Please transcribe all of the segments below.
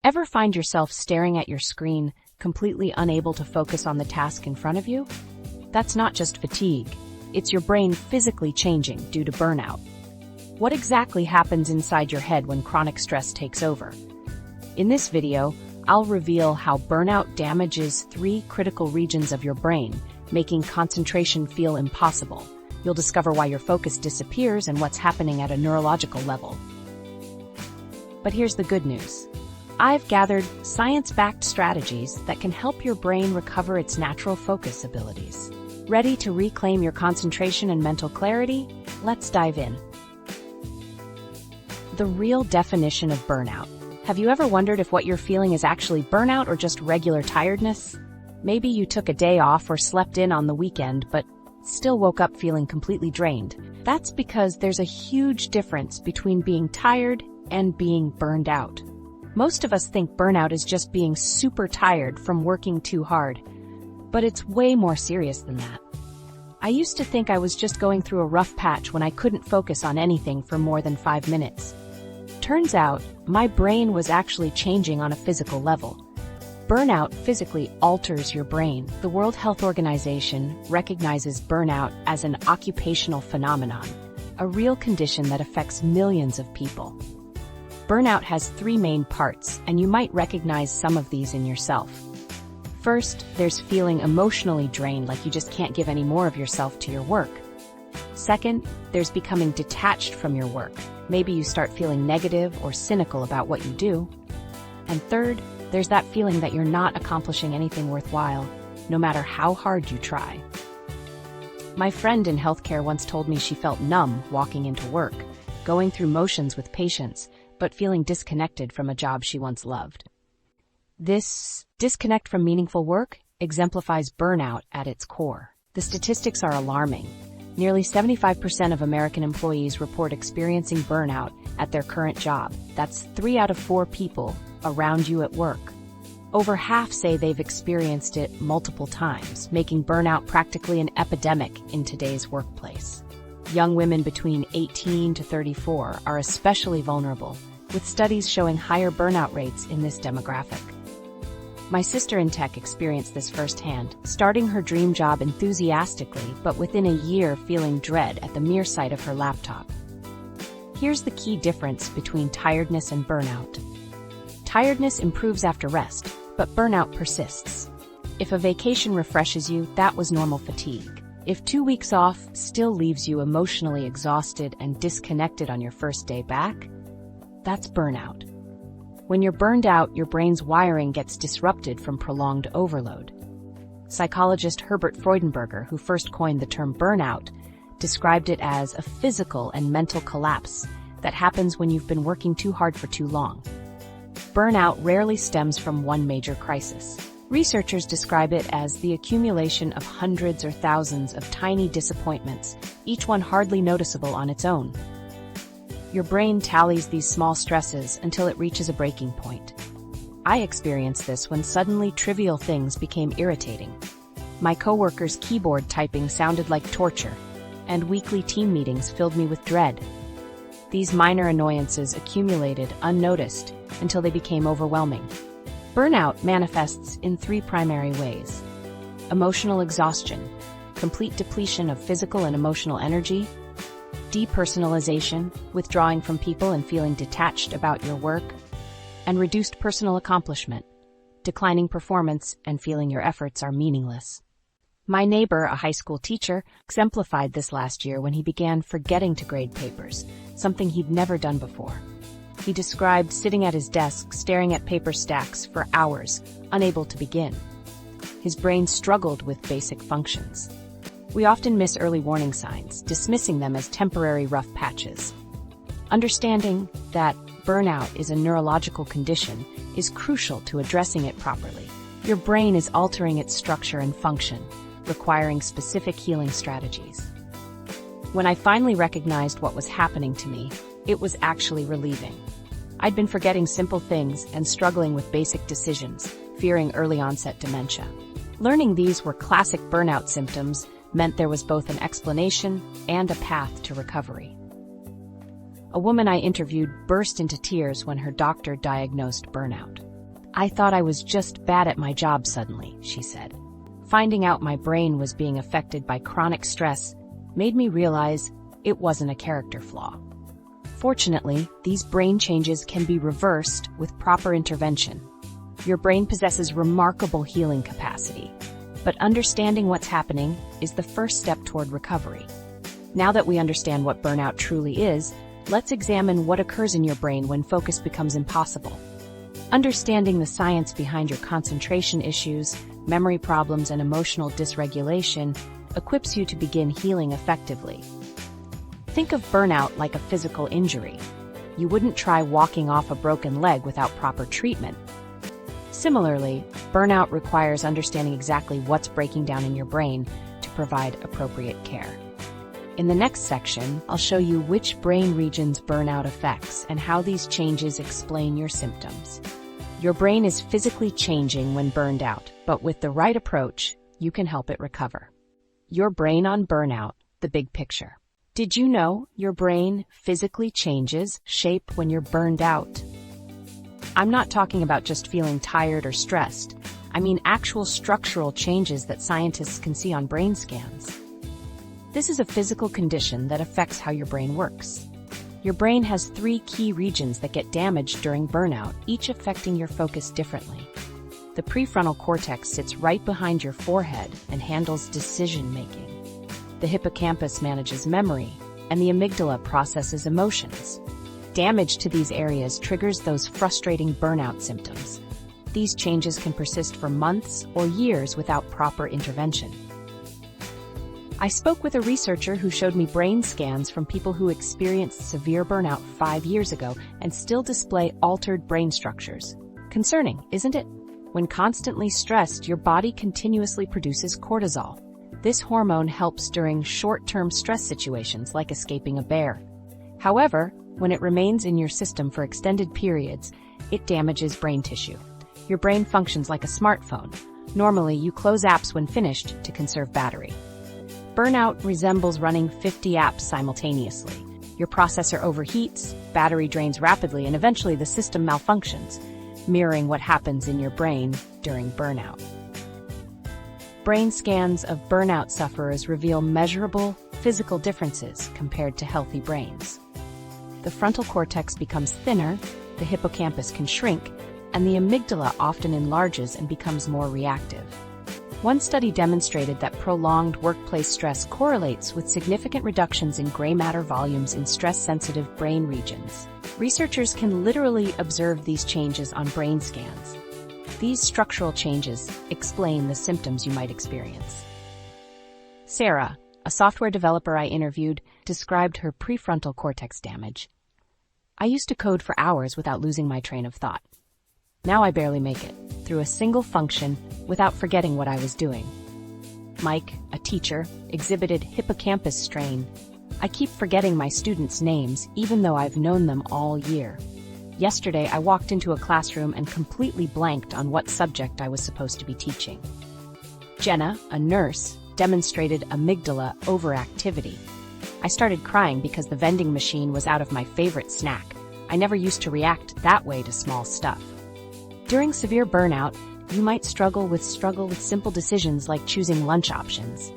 Ever find yourself staring at your screen, completely unable to focus on the task in front of you? That's not just fatigue. It's your brain physically changing due to burnout. What exactly happens inside your head when chronic stress takes over? In this video, I'll reveal how burnout damages 3 critical regions of your brain, making concentration feel impossible. You'll discover why your focus disappears and what's happening at a neurological level. But here's the good news. I've gathered science-backed strategies that can help your brain recover its natural focus abilities. Ready to reclaim your concentration and mental clarity? Let's dive in. The real definition of burnout. Have you ever wondered if what you're feeling is actually burnout or just regular tiredness? Maybe you took a day off or slept in on the weekend, but still woke up feeling completely drained. That's because there's a huge difference between being tired and being burned out. Most of us think burnout is just being super tired from working too hard, but it's way more serious than that. I used to think I was just going through a rough patch when I couldn't focus on anything for more than 5 minutes. Turns out, my brain was actually changing on a physical level. Burnout physically alters your brain. The World Health Organization recognizes burnout as an occupational phenomenon, a real condition that affects millions of people. Burnout has 3 main parts, and you might recognize some of these in yourself. First, there's feeling emotionally drained, like you just can't give any more of yourself to your work. Second, there's becoming detached from your work. Maybe you start feeling negative or cynical about what you do. And third, there's that feeling that you're not accomplishing anything worthwhile, no matter how hard you try. My friend in healthcare once told me she felt numb walking into work, going through motions with patients, but feeling disconnected from a job she once loved. This disconnect from meaningful work exemplifies burnout at its core. The statistics are alarming. Nearly 75% of American employees report experiencing burnout at their current job. That's 3 out of 4 people around you at work. Over half say they've experienced it multiple times, making burnout practically an epidemic in today's workplace. Young women between 18 to 34 are especially vulnerable, with studies showing higher burnout rates in this demographic. My sister in tech experienced this firsthand, starting her dream job enthusiastically, but within a year feeling dread at the mere sight of her laptop. Here's the key difference between tiredness and burnout. Tiredness improves after rest, but burnout persists. If a vacation refreshes you, that was normal fatigue. If 2 weeks off still leaves you emotionally exhausted and disconnected on your first day back, that's burnout. When you're burned out, your brain's wiring gets disrupted from prolonged overload. Psychologist Herbert Freudenberger, who first coined the term burnout, described it as a physical and mental collapse that happens when you've been working too hard for too long. Burnout rarely stems from one major crisis. Researchers describe it as the accumulation of hundreds or thousands of tiny disappointments, each one hardly noticeable on its own. Your brain tallies these small stresses until it reaches a breaking point. I experienced this when suddenly trivial things became irritating. My coworkers' keyboard typing sounded like torture, and weekly team meetings filled me with dread. These minor annoyances accumulated unnoticed until they became overwhelming. Burnout manifests in 3 primary ways. Emotional exhaustion, complete depletion of physical and emotional energy. Depersonalization, withdrawing from people and feeling detached about your work. And reduced personal accomplishment, declining performance and feeling your efforts are meaningless. My neighbor, a high school teacher, exemplified this last year when he began forgetting to grade papers, something he'd never done before. He described sitting at his desk, staring at paper stacks for hours, unable to begin. His brain struggled with basic functions. We often miss early warning signs, dismissing them as temporary rough patches. Understanding that burnout is a neurological condition is crucial to addressing it properly. Your brain is altering its structure and function, requiring specific healing strategies. When I finally recognized what was happening to me, it was actually relieving. I'd been forgetting simple things and struggling with basic decisions, fearing early onset dementia. Learning these were classic burnout symptoms meant there was both an explanation and a path to recovery. A woman I interviewed burst into tears when her doctor diagnosed burnout. I thought I was just bad at my job suddenly, she said. Finding out my brain was being affected by chronic stress made me realize it wasn't a character flaw. Fortunately, these brain changes can be reversed with proper intervention. Your brain possesses remarkable healing capacity, but understanding what's happening is the first step toward recovery. Now that we understand what burnout truly is, let's examine what occurs in your brain when focus becomes impossible. Understanding the science behind your concentration issues, memory problems, and emotional dysregulation equips you to begin healing effectively. Think of burnout like a physical injury. You wouldn't try walking off a broken leg without proper treatment. Similarly, burnout requires understanding exactly what's breaking down in your brain to provide appropriate care. In the next section, I'll show you which brain regions burnout affects and how these changes explain your symptoms. Your brain is physically changing when burned out, but with the right approach, you can help it recover. Your brain on burnout, the big picture. Did you know your brain physically changes shape when you're burned out? I'm not talking about just feeling tired or stressed. I mean actual structural changes that scientists can see on brain scans. This is a physical condition that affects how your brain works. Your brain has 3 key regions that get damaged during burnout, each affecting your focus differently. The prefrontal cortex sits right behind your forehead and handles decision-making. The hippocampus manages memory, and the amygdala processes emotions. Damage to these areas triggers those frustrating burnout symptoms. These changes can persist for months or years without proper intervention. I spoke with a researcher who showed me brain scans from people who experienced severe burnout 5 years ago and still display altered brain structures. Concerning, isn't it? When constantly stressed, your body continuously produces cortisol. This hormone helps during short-term stress situations like escaping a bear. However, when it remains in your system for extended periods, it damages brain tissue. Your brain functions like a smartphone. Normally, you close apps when finished to conserve battery. Burnout resembles running 50 apps simultaneously. Your processor overheats, battery drains rapidly, and eventually the system malfunctions, mirroring what happens in your brain during burnout. Brain scans of burnout sufferers reveal measurable physical differences compared to healthy brains. The frontal cortex becomes thinner, the hippocampus can shrink, and the amygdala often enlarges and becomes more reactive. One study demonstrated that prolonged workplace stress correlates with significant reductions in gray matter volumes in stress-sensitive brain regions. Researchers can literally observe these changes on brain scans. These structural changes explain the symptoms you might experience. Sarah, a software developer I interviewed, described her prefrontal cortex damage. I used to code for hours without losing my train of thought. Now I barely make it through a single function without forgetting what I was doing. Mike, a teacher, exhibited hippocampus strain. I keep forgetting my students' names even though I've known them all year. Yesterday, I walked into a classroom and completely blanked on what subject I was supposed to be teaching. Jenna, a nurse, demonstrated amygdala overactivity. I started crying because the vending machine was out of my favorite snack. I never used to react that way to small stuff. During severe burnout, you might struggle with simple decisions like choosing lunch options.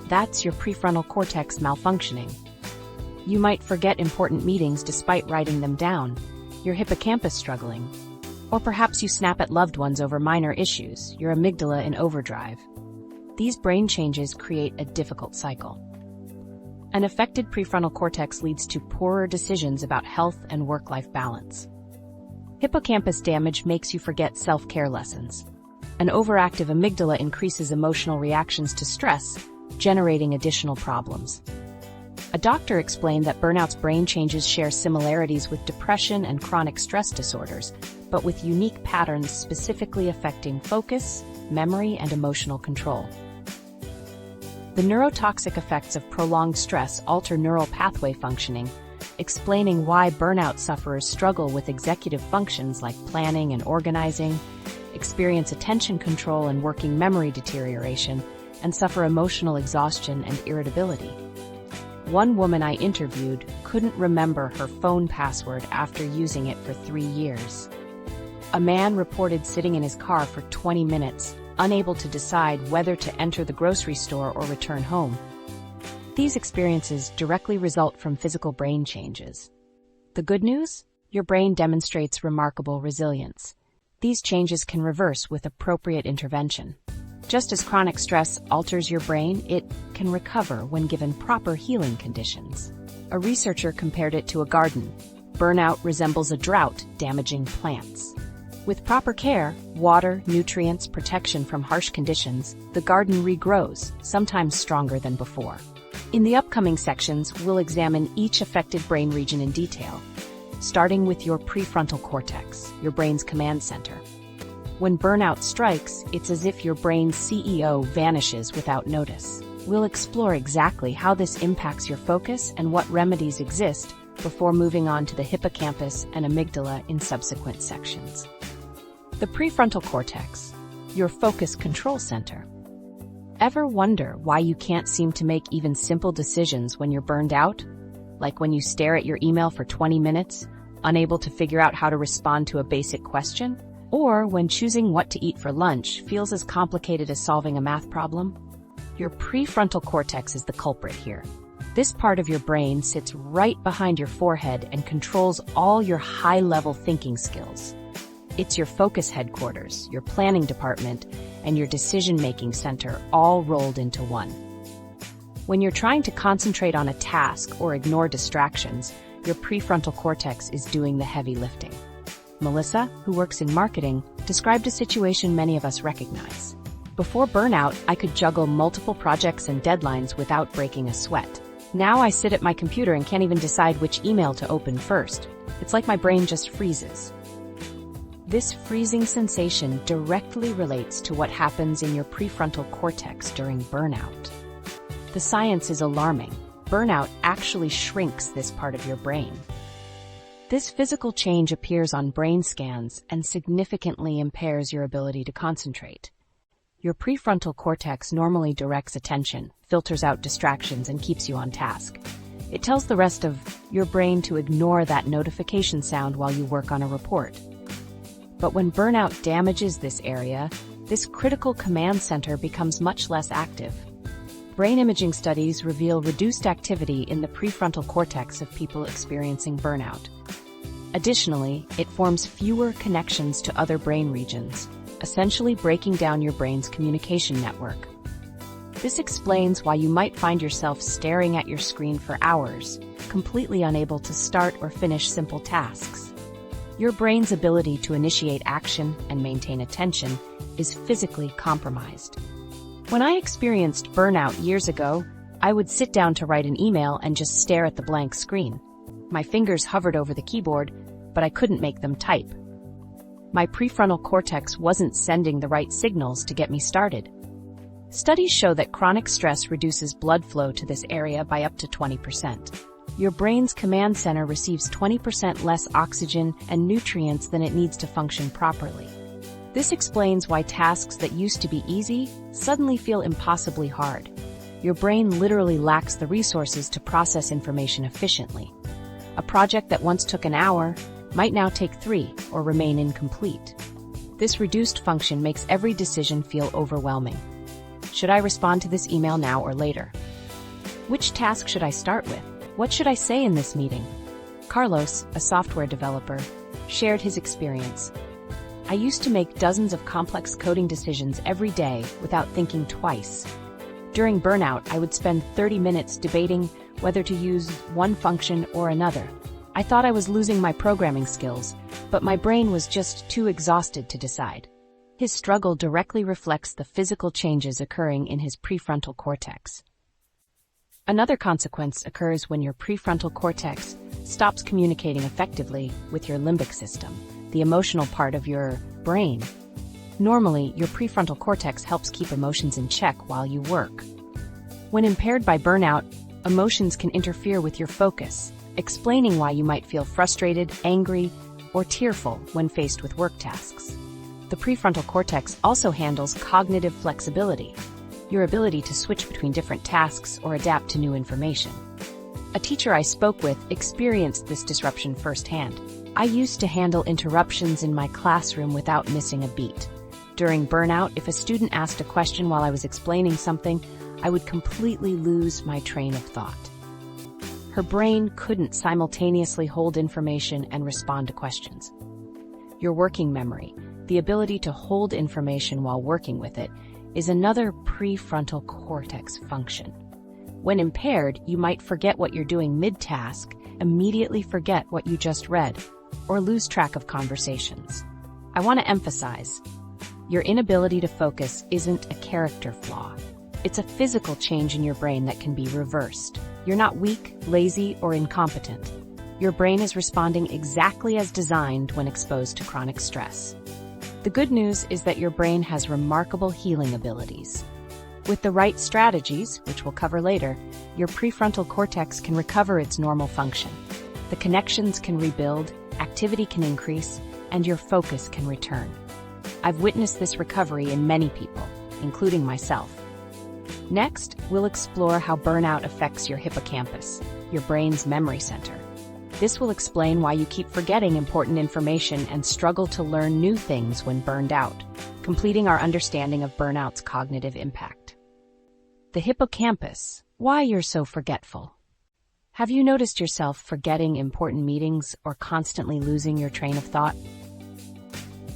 That's your prefrontal cortex malfunctioning. You might forget important meetings despite writing them down. Your hippocampus struggling. Or perhaps you snap at loved ones over minor issues, your amygdala in overdrive. These brain changes create a difficult cycle. An affected prefrontal cortex leads to poorer decisions about health and work-life balance. Hippocampus damage makes you forget self-care lessons. An overactive amygdala increases emotional reactions to stress, generating additional problems. A doctor explained that burnout's brain changes share similarities with depression and chronic stress disorders, but with unique patterns specifically affecting focus, memory, and emotional control. The neurotoxic effects of prolonged stress alter neural pathway functioning, explaining why burnout sufferers struggle with executive functions like planning and organizing, experience attention control and working memory deterioration, and suffer emotional exhaustion and irritability. One woman I interviewed couldn't remember her phone password after using it for 3 years. A man reported sitting in his car for 20 minutes, unable to decide whether to enter the grocery store or return home. These experiences directly result from physical brain changes. The good news? Your brain demonstrates remarkable resilience. These changes can reverse with appropriate intervention. Just as chronic stress alters your brain, it can recover when given proper healing conditions. A researcher compared it to a garden. Burnout resembles a drought, damaging plants. With proper care, water, nutrients, protection from harsh conditions, the garden regrows, sometimes stronger than before. In the upcoming sections, we'll examine each affected brain region in detail, starting with your prefrontal cortex, your brain's command center. When burnout strikes, it's as if your brain's CEO vanishes without notice. We'll explore exactly how this impacts your focus and what remedies exist before moving on to the hippocampus and amygdala in subsequent sections. The prefrontal cortex, your focus control center. Ever wonder why you can't seem to make even simple decisions when you're burned out? Like when you stare at your email for 20 minutes, unable to figure out how to respond to a basic question? Or when choosing what to eat for lunch feels as complicated as solving a math problem? Your prefrontal cortex is the culprit here. This part of your brain sits right behind your forehead and controls all your high-level thinking skills. It's your focus headquarters, your planning department, and your decision-making center all rolled into one. When you're trying to concentrate on a task or ignore distractions, your prefrontal cortex is doing the heavy lifting. Melissa, who works in marketing, described a situation many of us recognize. Before burnout, I could juggle multiple projects and deadlines without breaking a sweat. Now I sit at my computer and can't even decide which email to open first. It's like my brain just freezes. This freezing sensation directly relates to what happens in your prefrontal cortex during burnout. The science is alarming. Burnout actually shrinks this part of your brain. This physical change appears on brain scans and significantly impairs your ability to concentrate. Your prefrontal cortex normally directs attention, filters out distractions, and keeps you on task. It tells the rest of your brain to ignore that notification sound while you work on a report. But when burnout damages this area, this critical command center becomes much less active. Brain imaging studies reveal reduced activity in the prefrontal cortex of people experiencing burnout. Additionally, it forms fewer connections to other brain regions, essentially breaking down your brain's communication network. This explains why you might find yourself staring at your screen for hours, completely unable to start or finish simple tasks. Your brain's ability to initiate action and maintain attention is physically compromised. When I experienced burnout years ago, I would sit down to write an email and just stare at the blank screen. My fingers hovered over the keyboard, but I couldn't make them type. My prefrontal cortex wasn't sending the right signals to get me started. Studies show that chronic stress reduces blood flow to this area by up to 20%. Your brain's command center receives 20% less oxygen and nutrients than it needs to function properly. This explains why tasks that used to be easy suddenly feel impossibly hard. Your brain literally lacks the resources to process information efficiently. A project that once took an hour might now take 3 or remain incomplete. This reduced function makes every decision feel overwhelming. Should I respond to this email now or later? Which task should I start with? What should I say in this meeting? Carlos, a software developer, shared his experience. I used to make dozens of complex coding decisions every day without thinking twice. During burnout, I would spend 30 minutes debating whether to use one function or another. I thought I was losing my programming skills, but my brain was just too exhausted to decide. His struggle directly reflects the physical changes occurring in his prefrontal cortex. Another consequence occurs when your prefrontal cortex stops communicating effectively with your limbic system, the emotional part of your brain. Normally, your prefrontal cortex helps keep emotions in check while you work. When impaired by burnout, emotions can interfere with your focus, explaining why you might feel frustrated, angry, or tearful when faced with work tasks. The prefrontal cortex also handles cognitive flexibility, your ability to switch between different tasks or adapt to new information. A teacher I spoke with experienced this disruption firsthand. I used to handle interruptions in my classroom without missing a beat. During burnout, if a student asked a question while I was explaining something, I would completely lose my train of thought. Her brain couldn't simultaneously hold information and respond to questions. Your working memory, the ability to hold information while working with it, is another prefrontal cortex function. When impaired, you might forget what you're doing mid-task, immediately forget what you just read, or lose track of conversations. I want to emphasize, your inability to focus isn't a character flaw. It's a physical change in your brain that can be reversed. You're not weak, lazy, or incompetent. Your brain is responding exactly as designed when exposed to chronic stress. The good news is that your brain has remarkable healing abilities. With the right strategies, which we'll cover later, your prefrontal cortex can recover its normal function. The connections can rebuild, activity can increase, and your focus can return. I've witnessed this recovery in many people, including myself. Next, we'll explore how burnout affects your hippocampus, your brain's memory center. This will explain why you keep forgetting important information and struggle to learn new things when burned out, completing our understanding of burnout's cognitive impact. The hippocampus, why you're so forgetful. Have you noticed yourself forgetting important meetings or constantly losing your train of thought?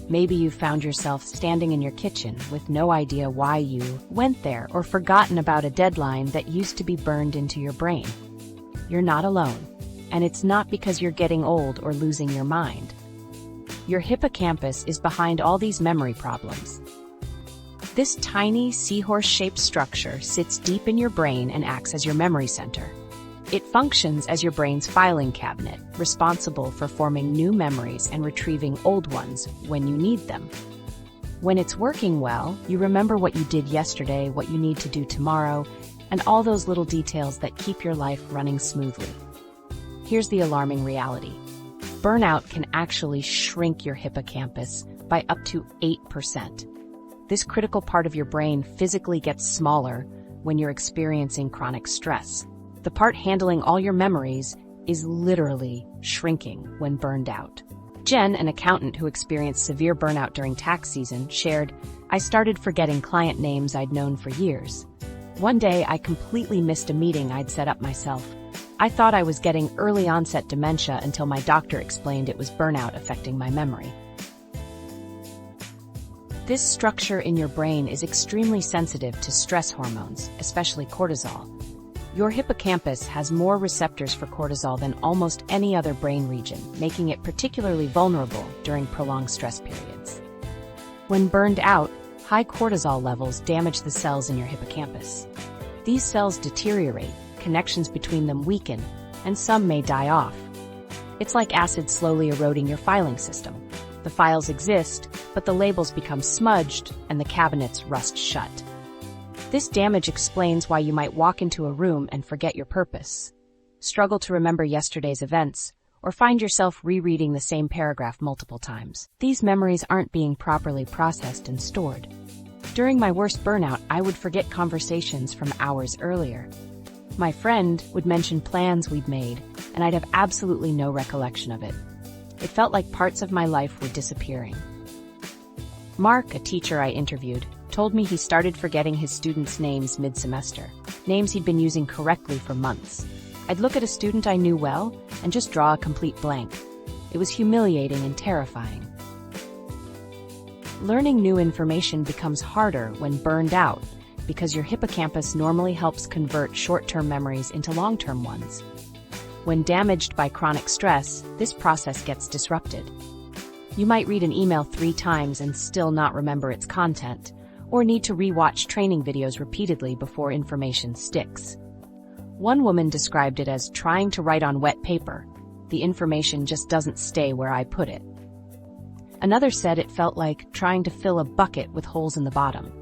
Maybe you've found yourself standing in your kitchen with no idea why you went there or forgotten about a deadline that used to be burned into your brain. You're not alone, and it's not because you're getting old or losing your mind. Your hippocampus is behind all these memory problems. This tiny seahorse-shaped structure sits deep in your brain and acts as your memory center. It functions as your brain's filing cabinet, responsible for forming new memories and retrieving old ones when you need them. When it's working well, you remember what you did yesterday, what you need to do tomorrow, and all those little details that keep your life running smoothly. Here's the alarming reality. Burnout can actually shrink your hippocampus by up to 8%. This critical part of your brain physically gets smaller when you're experiencing chronic stress. The part handling all your memories is literally shrinking when burned out. Jen, an accountant who experienced severe burnout during tax season, shared, "I started forgetting client names I'd known for years. One day, I completely missed a meeting I'd set up myself. I thought I was getting early onset dementia until my doctor explained it was burnout affecting my memory." This structure in your brain is extremely sensitive to stress hormones, especially cortisol. Your hippocampus has more receptors for cortisol than almost any other brain region, making it particularly vulnerable during prolonged stress periods. When burned out, high cortisol levels damage the cells in your hippocampus. These cells deteriorate, connections between them weaken, and some may die off. It's like acid slowly eroding your filing system. The files exist, but the labels become smudged and the cabinets rust shut. This damage explains why you might walk into a room and forget your purpose, struggle to remember yesterday's events, or find yourself rereading the same paragraph multiple times. These memories aren't being properly processed and stored. During my worst burnout, I would forget conversations from hours earlier. My friend would mention plans we'd made, and I'd have absolutely no recollection of it. It felt like parts of my life were disappearing. Mark, a teacher I interviewed, told me he started forgetting his students' names mid-semester, names he'd been using correctly for months. I'd look at a student I knew well and just draw a complete blank. It was humiliating and terrifying. Learning new information becomes harder when burned out because your hippocampus normally helps convert short-term memories into long-term ones. When damaged by chronic stress, this process gets disrupted. You might read an email 3 times and still not remember its content, or need to re-watch training videos repeatedly before information sticks. One woman described it as trying to write on wet paper. The information just doesn't stay where I put it. Another said it felt like trying to fill a bucket with holes in the bottom.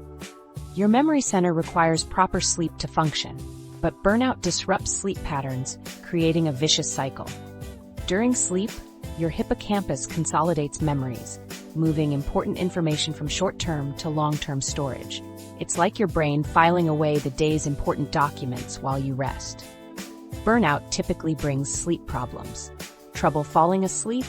Your memory center requires proper sleep to function, but burnout disrupts sleep patterns, creating a vicious cycle. During sleep, your hippocampus consolidates memories, moving important information from short-term to long-term storage. It's like your brain filing away the day's important documents while you rest. Burnout typically brings sleep problems. Trouble falling asleep,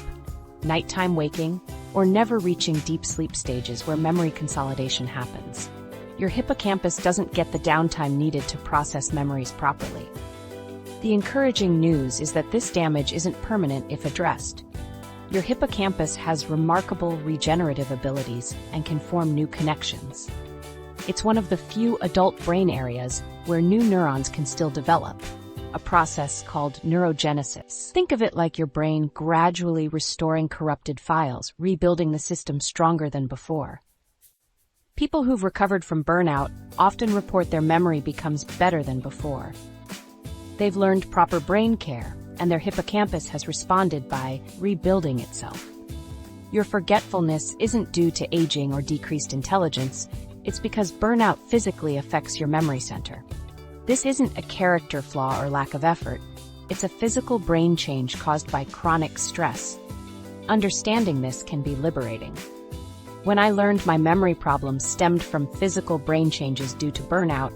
nighttime waking, or never reaching deep sleep stages where memory consolidation happens. Your hippocampus doesn't get the downtime needed to process memories properly. The encouraging news is that this damage isn't permanent if addressed. Your hippocampus has remarkable regenerative abilities and can form new connections. It's one of the few adult brain areas where new neurons can still develop, a process called neurogenesis. Think of it like your brain gradually restoring corrupted files, rebuilding the system stronger than before. People who've recovered from burnout often report their memory becomes better than before. They've learned proper brain care, and their hippocampus has responded by rebuilding itself. Your forgetfulness isn't due to aging or decreased intelligence, it's because burnout physically affects your memory center. This isn't a character flaw or lack of effort, it's a physical brain change caused by chronic stress. Understanding this can be liberating. When I learned my memory problems stemmed from physical brain changes due to burnout,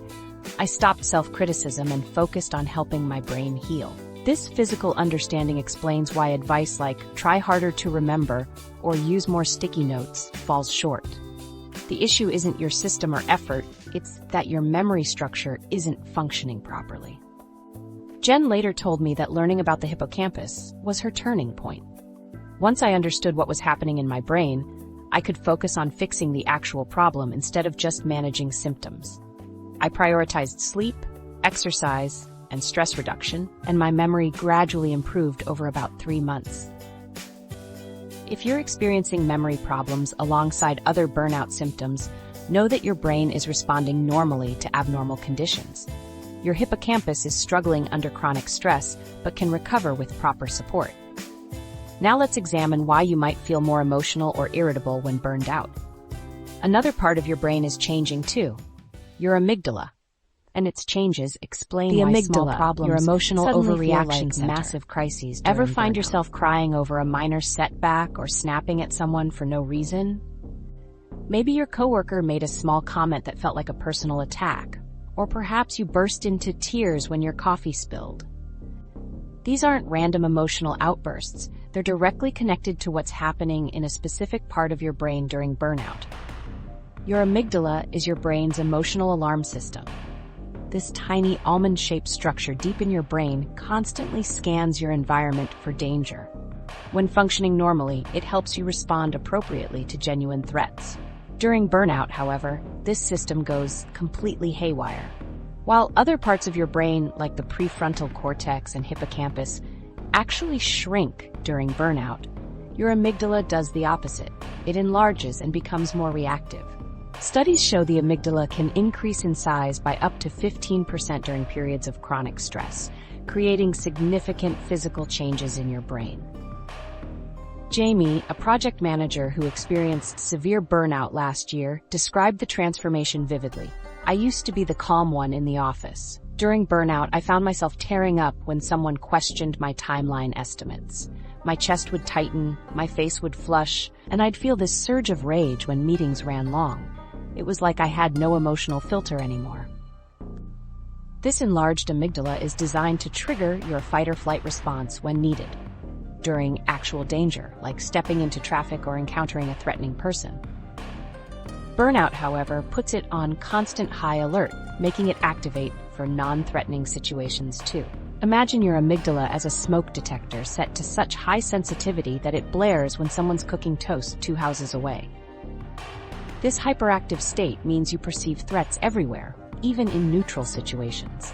I stopped self-criticism and focused on helping my brain heal. This physical understanding explains why advice like try harder to remember or use more sticky notes falls short. The issue isn't your system or effort, it's that your memory structure isn't functioning properly. Jen later told me that learning about the hippocampus was her turning point. Once I understood what was happening in my brain, I could focus on fixing the actual problem instead of just managing symptoms. I prioritized sleep, exercise, and stress reduction, and my memory gradually improved over about 3 months. If you're experiencing memory problems alongside other burnout symptoms, know that your brain is responding normally to abnormal conditions. Your hippocampus is struggling under chronic stress, but can recover with proper support. Now let's examine why you might feel more emotional or irritable when burned out. Another part of your brain is changing too. Your amygdala, and its changes explain why small problems, your emotional overreactions, like massive crises. Ever find yourself crying over a minor setback or snapping at someone for no reason? Maybe your coworker made a small comment that felt like a personal attack, or perhaps you burst into tears when your coffee spilled. These aren't random emotional outbursts, they're directly connected to what's happening in a specific part of your brain during burnout. Your amygdala is your brain's emotional alarm system. This tiny almond-shaped structure deep in your brain constantly scans your environment for danger. When functioning normally, it helps you respond appropriately to genuine threats. During burnout, however, this system goes completely haywire. While other parts of your brain, like the prefrontal cortex and hippocampus, actually shrink during burnout, your amygdala does the opposite. It enlarges and becomes more reactive. Studies show the amygdala can increase in size by up to 15% during periods of chronic stress, creating significant physical changes in your brain. Jamie, a project manager who experienced severe burnout last year, described the transformation vividly. I used to be the calm one in the office. During burnout, I found myself tearing up when someone questioned my timeline estimates. My chest would tighten, my face would flush, and I'd feel this surge of rage when meetings ran long. It was like I had no emotional filter anymore. This enlarged amygdala is designed to trigger your fight-or-flight response when needed, during actual danger, like stepping into traffic or encountering a threatening person. Burnout, however, puts it on constant high alert, making it activate for non-threatening situations too. Imagine your amygdala as a smoke detector set to such high sensitivity that it blares when someone's cooking toast 2 houses away. This hyperactive state means you perceive threats everywhere, even in neutral situations.